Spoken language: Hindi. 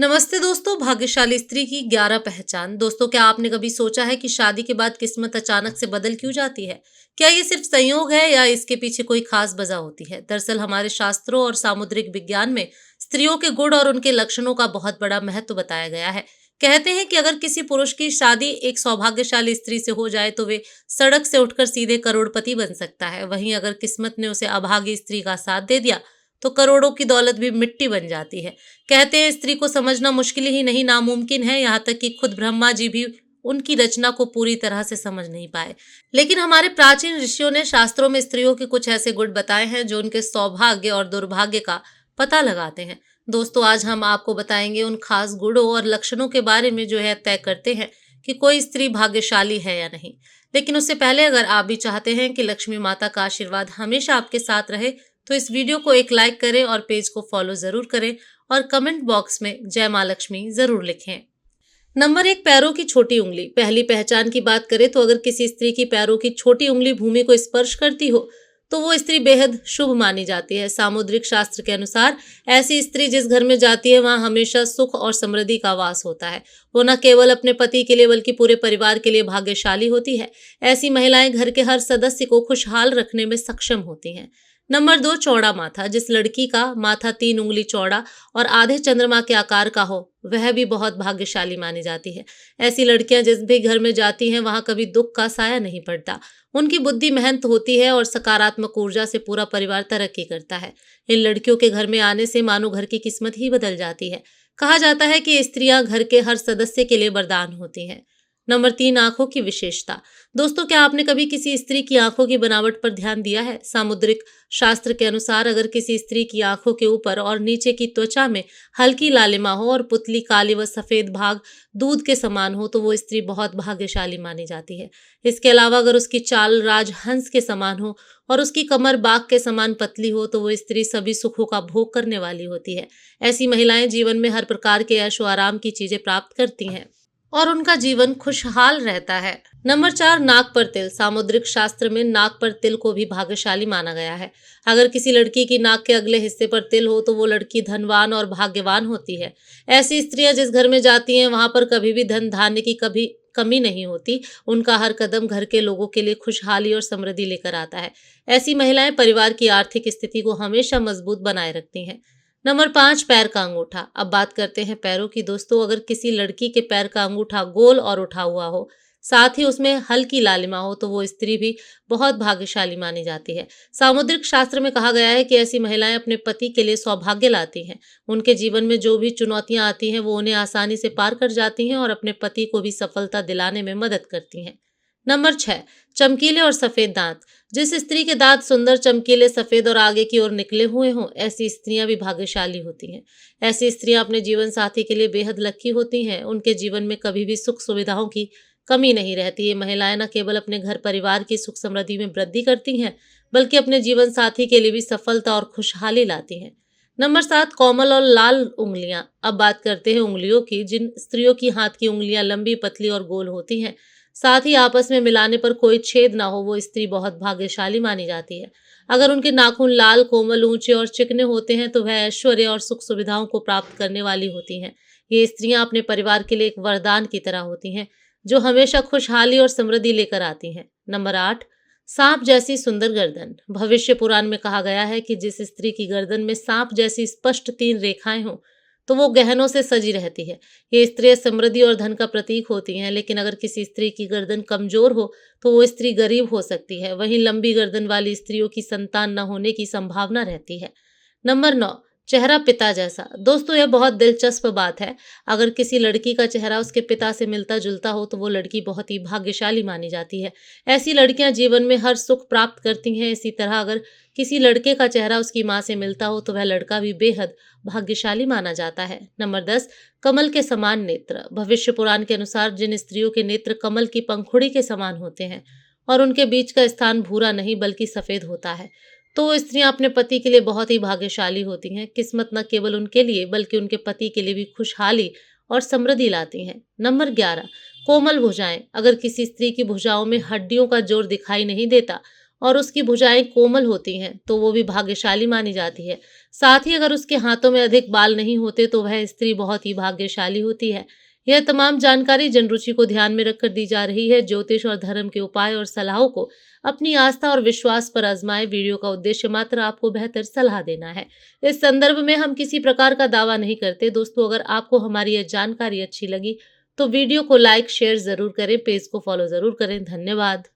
नमस्ते दोस्तों। भाग्यशाली स्त्री की 11 पहचान। दोस्तों, क्या आपने कभी सोचा है कि शादी के बाद किस्मत अचानक से बदल क्यों जाती है? क्या ये सिर्फ संयोग है या इसके पीछे कोई खास वजह होती है? दरअसल हमारे शास्त्रों और सामुद्रिक विज्ञान में स्त्रियों के गुण और उनके लक्षणों का बहुत बड़ा महत्व बताया गया है। कहते हैं कि अगर किसी पुरुष की शादी एक सौभाग्यशाली स्त्री से हो जाए तो वे सड़क से उठकर सीधे करोड़पति बन सकता है। वहीं अगर किस्मत ने उसे अभागी स्त्री का साथ दे दिया तो करोड़ों की दौलत भी मिट्टी बन जाती है। कहते हैं स्त्री को समझना मुश्किल ही नहीं नामुमकिन है, यहाँ तक कि खुद ब्रह्मा जी भी उनकी रचना को पूरी तरह से समझ नहीं पाए। लेकिन हमारे प्राचीन ऋषियों ने शास्त्रों में स्त्रियों के कुछ ऐसे गुण बताए हैं जो उनके सौभाग्य और दुर्भाग्य का पता लगाते हैं। दोस्तों, आज हम आपको बताएंगे उन खास गुणों और लक्षणों के बारे में जो है तय करते हैं कि कोई स्त्री भाग्यशाली है या नहीं। लेकिन उससे पहले अगर आप भी चाहते हैं कि लक्ष्मी माता का आशीर्वाद हमेशा आपके साथ रहे तो इस वीडियो को एक लाइक करें और पेज को फॉलो जरूर करें और कमेंट बॉक्स में जय मां लक्ष्मी जरूर लिखें। नंबर 1, पैरों की छोटी उंगली। पहली पहचान की बात करें तो अगर किसी स्त्री की पैरों की छोटी उंगली भूमि को स्पर्श करती हो तो वो स्त्री बेहद शुभ मानी जाती है। सामुद्रिक शास्त्र के अनुसार ऐसी स्त्री जिस घर में जाती है वहां हमेशा सुख और समृद्धि का वास होता है। वो न केवल अपने पति के लिए बल्कि पूरे परिवार के लिए भाग्यशाली होती है। ऐसी महिलाएं घर के हर सदस्य को खुशहाल रखने में सक्षम होती हैं। नंबर 2, चौड़ा माथा। जिस लड़की का माथा 3 उंगली चौड़ा और आधे चंद्रमा के आकार का हो वह भी बहुत भाग्यशाली मानी जाती है। ऐसी लड़कियां जिस भी घर में जाती हैं वहां कभी दुख का साया नहीं पड़ता। उनकी बुद्धि मेहनत होती है और सकारात्मक ऊर्जा से पूरा परिवार तरक्की करता है। इन लड़कियों के घर में आने से मानो घर की किस्मत ही बदल जाती है। कहा जाता है कि स्त्रियां घर के हर सदस्य के लिए वरदान होती हैं। नंबर 3, आंखों की विशेषता। दोस्तों, क्या आपने कभी किसी स्त्री की आंखों की बनावट पर ध्यान दिया है? सामुद्रिक शास्त्र के अनुसार अगर किसी स्त्री की आंखों के ऊपर और नीचे की त्वचा में हल्की लालिमा हो और पुतली काली व सफेद भाग दूध के समान हो तो वो स्त्री बहुत भाग्यशाली मानी जाती है। इसके अलावा अगर उसकी चाल राजहंस के समान हो और उसकी कमर बाघ के समान पतली हो तो वो स्त्री सभी सुखों का भोग करने वाली होती है। ऐसी महिलाएं जीवन में हर प्रकार के ऐशो आराम की चीजें प्राप्त करती हैं और उनका जीवन खुशहाल रहता है। नंबर 4, नाक पर तिल। सामुद्रिक शास्त्र में नाक पर तिल को भी भाग्यशाली माना गया है। अगर किसी लड़की की नाक के अगले हिस्से पर तिल हो तो वो लड़की धनवान और भाग्यवान होती है। ऐसी स्त्रियां जिस घर में जाती हैं वहां पर कभी भी धन धान्य की कभी कमी नहीं होती। उनका हर कदम घर के लोगों के लिए खुशहाली और समृद्धि लेकर आता है। ऐसी महिलाएं परिवार की आर्थिक स्थिति को हमेशा मजबूत बनाए रखती हैं। नंबर 5, पैर का अंगूठा। अब बात करते हैं पैरों की। दोस्तों, अगर किसी लड़की के पैर का अंगूठा गोल और उठा हुआ हो साथ ही उसमें हल्की लालिमा हो तो वो स्त्री भी बहुत भाग्यशाली मानी जाती है। सामुद्रिक शास्त्र में कहा गया है कि ऐसी महिलाएं अपने पति के लिए सौभाग्य लाती हैं। उनके जीवन में जो भी चुनौतियां आती हैं वो उन्हें आसानी से पार कर जाती हैं और अपने पति को भी सफलता दिलाने में मदद करती हैं। नंबर 6, चमकीले और सफेद दांत। जिस स्त्री के दांत सुंदर चमकीले सफेद और आगे की ओर निकले हुए हों ऐसी स्त्रियां भी भाग्यशाली होती हैं। ऐसी स्त्रियां अपने जीवन साथी के लिए बेहद लकी होती हैं। उनके जीवन में कभी भी सुख सुविधाओं की कमी नहीं रहती। ये महिलाएं न केवल अपने घर परिवार की सुख समृद्धि में वृद्धि करती हैं बल्कि अपने जीवन साथी के लिए भी सफलता और खुशहाली लाती हैं। नंबर 7, कोमल और लाल उंगलियां। अब बात करते हैं उंगलियों की। जिन स्त्रियों की हाथ की उंगलियां लंबी पतली और गोल होती हैं साथ ही आपस में मिलाने पर कोई छेद ना हो वो स्त्री बहुत भाग्यशाली मानी जाती है। अगर उनके नाखून लाल कोमल ऊंचे और चिकने होते हैं तो वह ऐश्वर्य और सुख सुविधाओं को प्राप्त करने वाली होती हैं। ये स्त्रियां अपने परिवार के लिए एक वरदान की तरह होती हैं जो हमेशा खुशहाली और समृद्धि लेकर आती हैं। नंबर 8, सांप जैसी सुंदर गर्दन। भविष्य पुराण में कहा गया है कि जिस स्त्री की गर्दन में सांप जैसी स्पष्ट 3 रेखाएं हों तो वो गहनों से सजी रहती है। ये स्त्रियां समृद्धि और धन का प्रतीक होती हैं। लेकिन अगर किसी स्त्री की गर्दन कमजोर हो तो वो स्त्री गरीब हो सकती है। वहीं लंबी गर्दन वाली स्त्रियों की संतान न होने की संभावना रहती है। नंबर 9, चेहरा पिता जैसा। दोस्तों, यह बहुत दिलचस्प बात है। अगर किसी लड़की का चेहरा उसके पिता से मिलता जुलता हो तो वो लड़की बहुत ही भाग्यशाली मानी जाती है। ऐसी लड़कियां जीवन में हर सुख प्राप्त करती हैं। इसी तरह अगर किसी लड़के का चेहरा उसकी माँ से मिलता हो तो वह लड़का भी बेहद भाग्यशाली माना जाता है। नंबर 10, कमल के समान नेत्र। भविष्य पुराण के अनुसार जिन स्त्रियों के नेत्र कमल की पंखुड़ी के समान होते हैं और उनके बीच का स्थान भूरा नहीं बल्कि सफेद होता है तो वो स्त्रियां अपने पति के लिए बहुत ही भाग्यशाली होती हैं। किस्मत न केवल उनके लिए बल्कि उनके पति के लिए भी खुशहाली और समृद्धि लाती हैं। नंबर 11, कोमल भुजाएं। अगर किसी स्त्री की भुजाओं में हड्डियों का जोर दिखाई नहीं देता और उसकी भुजाएं कोमल होती हैं तो वो भी भाग्यशाली मानी जाती है। साथ ही अगर उसके हाथों में अधिक बाल नहीं होते तो वह स्त्री बहुत ही भाग्यशाली होती है। यह तमाम जानकारी जन रुचि को ध्यान में रखकर दी जा रही है। ज्योतिष और धर्म के उपाय और सलाहों को अपनी आस्था और विश्वास पर आजमाएं। वीडियो का उद्देश्य मात्र आपको बेहतर सलाह देना है। इस संदर्भ में हम किसी प्रकार का दावा नहीं करते। दोस्तों, अगर आपको हमारी यह जानकारी अच्छी लगी तो वीडियो को लाइक शेयर जरूर करें, पेज को फॉलो जरूर करें। धन्यवाद।